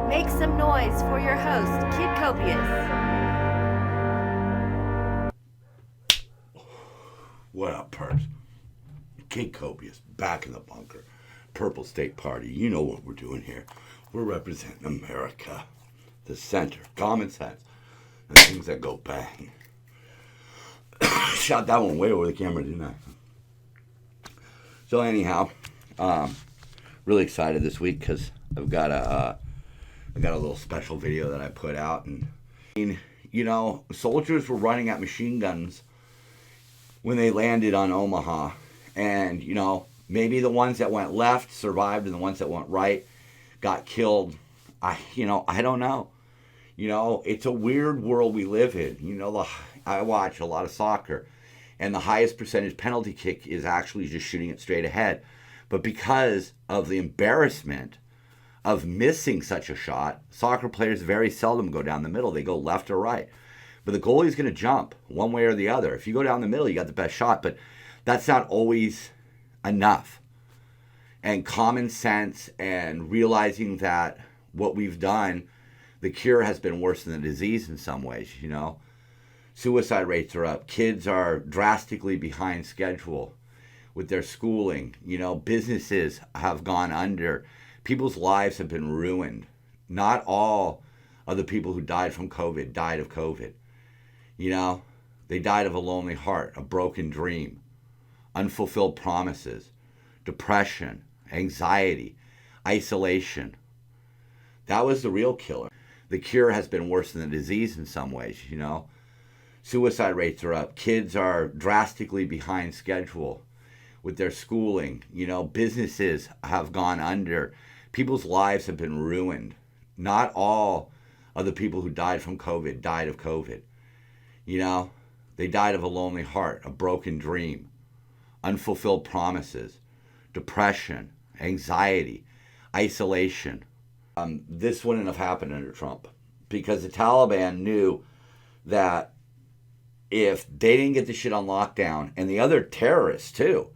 Make some noise for your host, Kid Copious. What up, perps? Kid Copious, back in the bunker. Purple State Party, you know what we're doing here. We're representing America, the center, common sense, and things that go bang. Shot that one way over the camera, didn't I? So anyhow, really excited this week because I've got a little special video that I put out, and you know, soldiers were running at machine guns when they landed on Omaha, and you know, maybe the ones that went left survived and the ones that went right got killed. I don't know. You know, it's a weird world we live in. You know, I watch a lot of soccer, and the highest percentage penalty kick is actually just shooting it straight ahead. But because of the embarrassment of missing such a shot, soccer players very seldom go down the middle. They go left or right. But the goalie's going to jump one way or the other. If you go down the middle, you got the best shot. But that's not always enough. And common sense and realizing that what we've done, the cure has been worse than the disease in some ways, you know. Suicide rates are up. Kids are drastically behind schedule with their schooling. You know, businesses have gone under. People's lives have been ruined. Not all of the people who died from COVID died of COVID. You know, they died of a lonely heart, a broken dream, unfulfilled promises, depression, anxiety, isolation. That was the real killer. The cure has been worse than the disease in some ways, you know. Suicide rates are up. Kids are drastically behind schedule with their schooling. You know, businesses have gone under. People's lives have been ruined. Not all of the people who died from COVID died of COVID. You know, they died of a lonely heart, a broken dream, unfulfilled promises, depression, anxiety, isolation. This wouldn't have happened under Trump because the Taliban knew that if they didn't get the shit on lockdown, and the other terrorists too,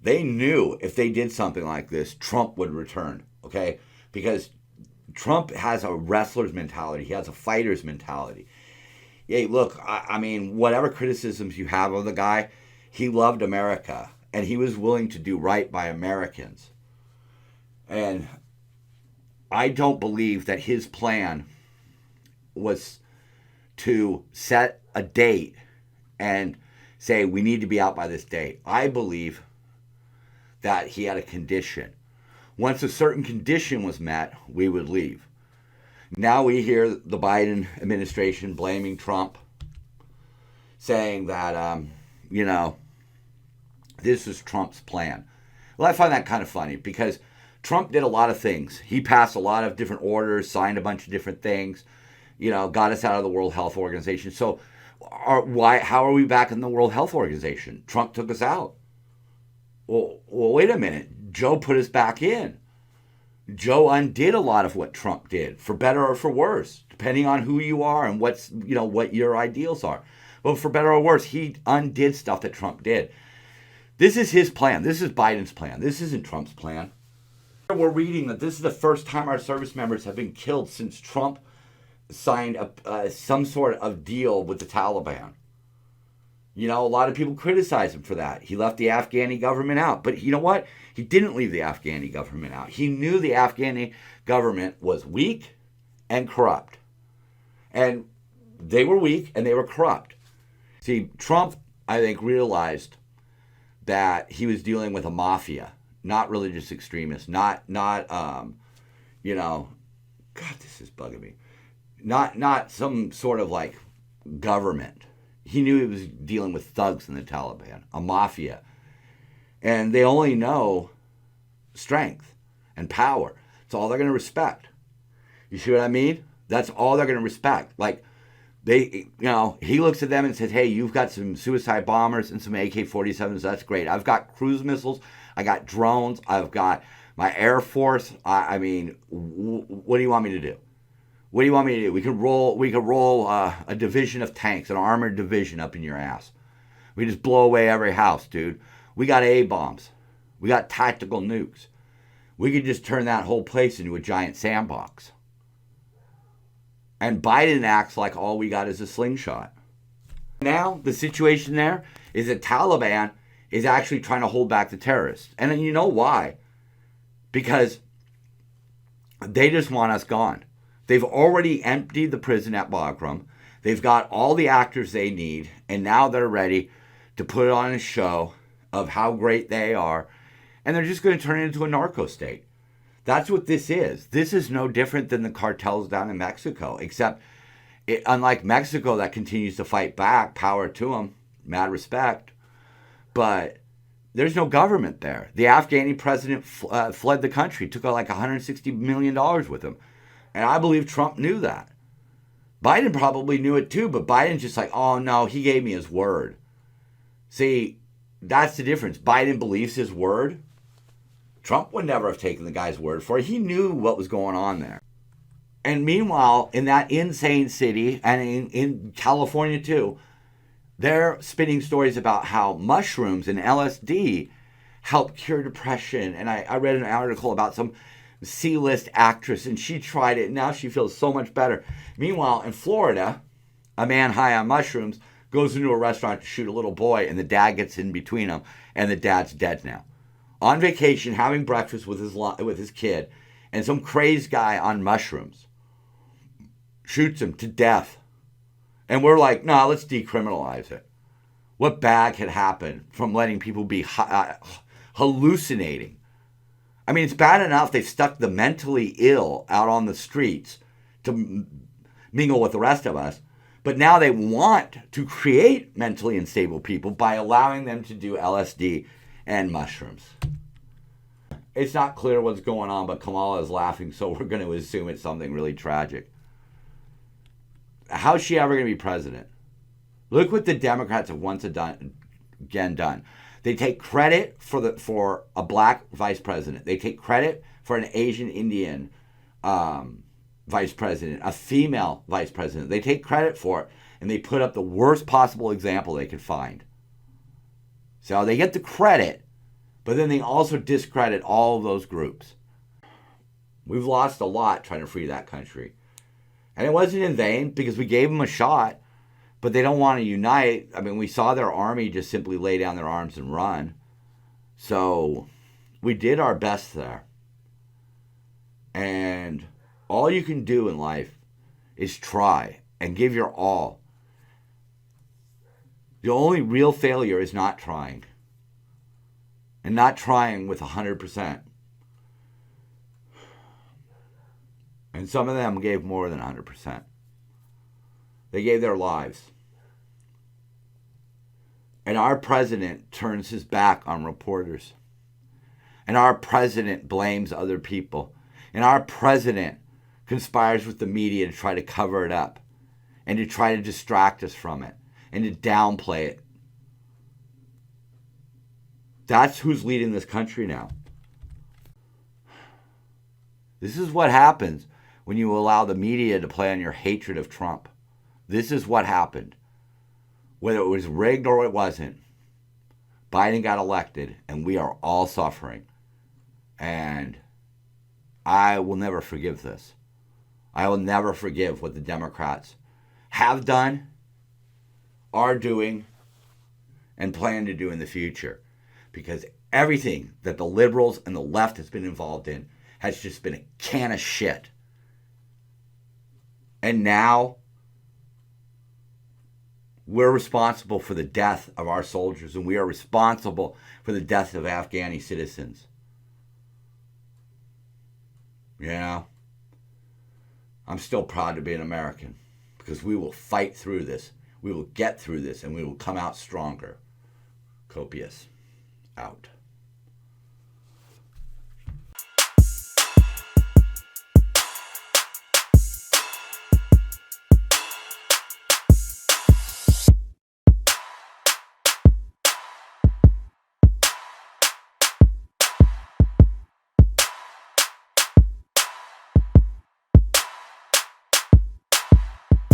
they knew if they did something like this, Trump would return, okay? Because Trump has a wrestler's mentality. He has a fighter's mentality. Hey, look, I mean, whatever criticisms you have of the guy, he loved America, and he was willing to do right by Americans. And I don't believe that his plan was to set a date and say, we need to be out by this date. I believe that he had a condition. Once a certain condition was met, we would leave. Now we hear the Biden administration blaming Trump, saying that, you know, this is Trump's plan. Well, I find that kind of funny because Trump did a lot of things. He passed a lot of different orders, signed a bunch of different things, you know, got us out of the World Health Organization. So how are we back in the World Health Organization? Trump took us out. Well, wait a minute. Joe put us back in. Joe undid a lot of what Trump did, for better or for worse, depending on who you are and what your ideals are. But for better or worse, he undid stuff that Trump did. This is his plan. This is Biden's plan. This isn't Trump's plan. We're reading that this is the first time our service members have been killed since Trump signed some sort of deal with the Taliban. You know, a lot of people criticize him for that. He left the Afghani government out. But you know what? He didn't leave the Afghani government out. He knew the Afghani government was weak and corrupt. And they were weak and they were corrupt. See, Trump, I think, realized that he was dealing with a mafia, not religious extremists, not you know, God, this is bugging me. Not some sort of like government. He knew he was dealing with thugs in the Taliban, a mafia. And they only know strength and power. It's all they're going to respect. You see what I mean? That's all they're going to respect. Like, he looks at them and says, hey, you've got some suicide bombers and some AK-47s. That's great. I've got cruise missiles. I got drones. I've got my Air Force. I mean, what do you want me to do? What do you want me to do? We could roll a division of tanks, an armored division up in your ass. We just blow away every house, dude. We got A-bombs. We got tactical nukes. We could just turn that whole place into a giant sandbox. And Biden acts like all we got is a slingshot. Now, the situation there is that Taliban is actually trying to hold back the terrorists. And then you know why? Because they just want us gone. They've already emptied the prison at Bagram. They've got all the actors they need, and now they're ready to put on a show of how great they are, and they're just going to turn it into a narco state. That's what this is. This is no different than the cartels down in Mexico, except unlike Mexico that continues to fight back, power to them, mad respect, but there's no government there. The Afghani president fled the country, took like $160 million with him, and I believe Trump knew that. Biden probably knew it too, but Biden's just like, oh no, he gave me his word. See, that's the difference. Biden believes his word. Trump would never have taken the guy's word for it. He knew what was going on there. And meanwhile, in that insane city, and in California too, they're spinning stories about how mushrooms and LSD help cure depression. And I read an article about some C-list actress, and she tried it, and now she feels so much better. Meanwhile, in Florida, a man high on mushrooms goes into a restaurant to shoot a little boy, and the dad gets in between them, and the dad's dead now. On vacation, having breakfast with his kid, and some crazed guy on mushrooms shoots him to death. And we're like, no, let's decriminalize it. What bad could happen from letting people be hallucinating? I mean, it's bad enough they've stuck the mentally ill out on the streets to mingle with the rest of us, but now they want to create mentally unstable people by allowing them to do LSD and mushrooms. It's not clear what's going on, but Kamala is laughing, so we're going to assume it's something really tragic. How's she ever going to be president? Look what the Democrats have once again done. They take credit for a black vice president. They take credit for an Asian Indian vice president, a female vice president. They take credit for it, and they put up the worst possible example they could find. So they get the credit, but then they also discredit all of those groups. We've lost a lot trying to free that country. And it wasn't in vain, because we gave them a shot. But they don't want to unite. I mean, we saw their army just simply lay down their arms and run. So we did our best there. And all you can do in life is try and give your all. The only real failure is not trying. And not trying with 100%. And some of them gave more than 100%. They gave their lives. And our president turns his back on reporters. And our president blames other people. And our president conspires with the media to try to cover it up. And to try to distract us from it. And to downplay it. That's who's leading this country now. This is what happens when you allow the media to play on your hatred of Trump. This is what happened. Whether it was rigged or it wasn't, Biden got elected, and we are all suffering. And I will never forgive this. I will never forgive what the Democrats have done, are doing, and plan to do in the future. Because everything that the liberals and the left has been involved in has just been a can of shit. And now we're responsible for the death of our soldiers, and we are responsible for the death of Afghani citizens. You know, I'm still proud to be an American, because we will fight through this. We will get through this, and we will come out stronger. Copious. Out.